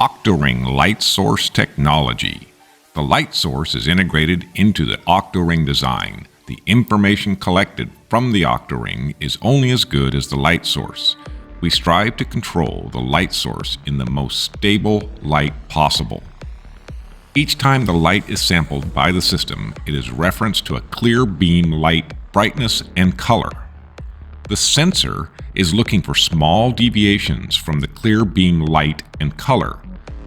Octoring light source technology. The light source is integrated into the Octoring design. The information collected from the Octoring is only as good as the light source. We strive to control the light source in the most stable light possible. Each time the light is sampled by the system, it is referenced to a clear beam light brightness and color. The sensor is looking for small deviations from the clear beam light and color.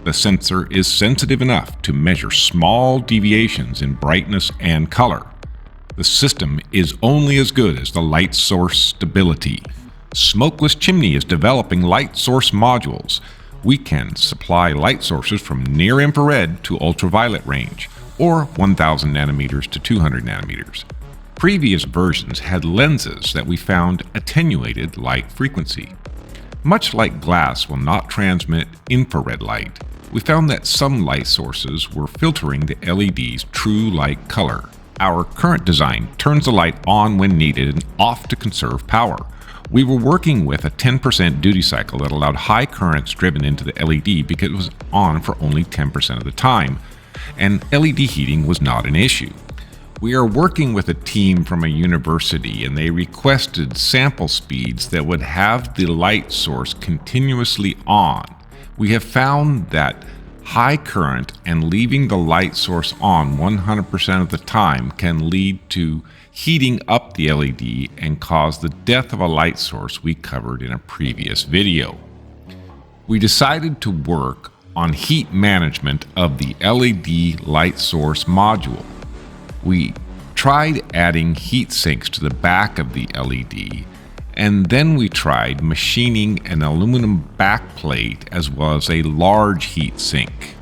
The sensor is sensitive enough to measure small deviations in brightness and color. The system is only as good as the light source stability. Smokeless Chimney is developing light source modules. We can supply light sources from near infrared to ultraviolet range, or 1000 nanometers to 200 nanometers. Previous versions had lenses that we found attenuated light frequency. Much like glass will not transmit infrared light, we found that some light sources were filtering the LED's true light color. Our current design turns the light on when needed and off to conserve power. We were working with a 10% duty cycle that allowed high currents driven into the LED because it was on for only 10% of the time, and LED heating was not an issue. We are working with a team from a university, and they requested sample speeds that would have the light source continuously on. We have found that high current and leaving the light source on 100% of the time can lead to heating up the LED and cause the death of a light source we covered in a previous video. We decided to work on heat management of the LED light source module. We tried adding heat sinks to the back of the LED, and then we tried machining an aluminum backplate as well as a large heat sink.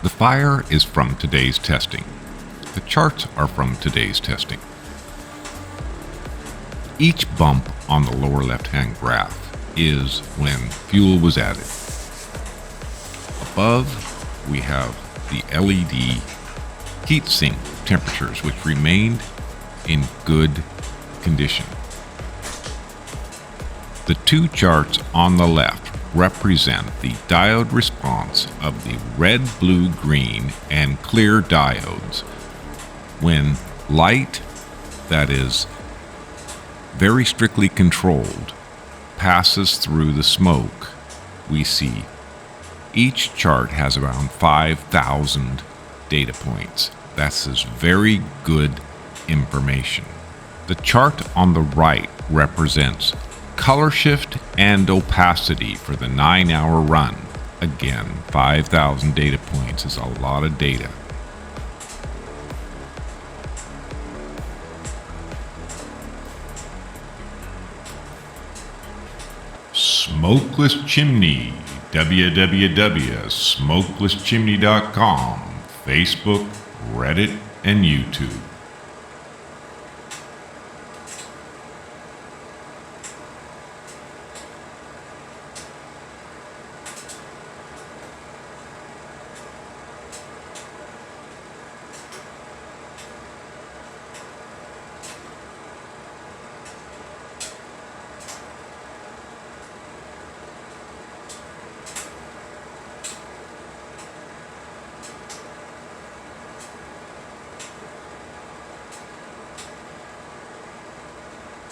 The fire is from today's testing. The charts are from today's testing. Each bump on the lower left-hand graph is when fuel was added. Above, we have the LED heatsink temperatures, which remained in good condition. The two charts on the left represent the diode response of the red, blue, green, and clear diodes. When light that is very strictly controlled passes through the smoke, we see each chart has around 5,000 data points. That's very good information. The chart on the right represents color shift and opacity for the 9-hour run. Again, 5,000 data points is a lot of data. Smokeless Chimney, www.smokelesschimney.com, Facebook, Reddit, and YouTube.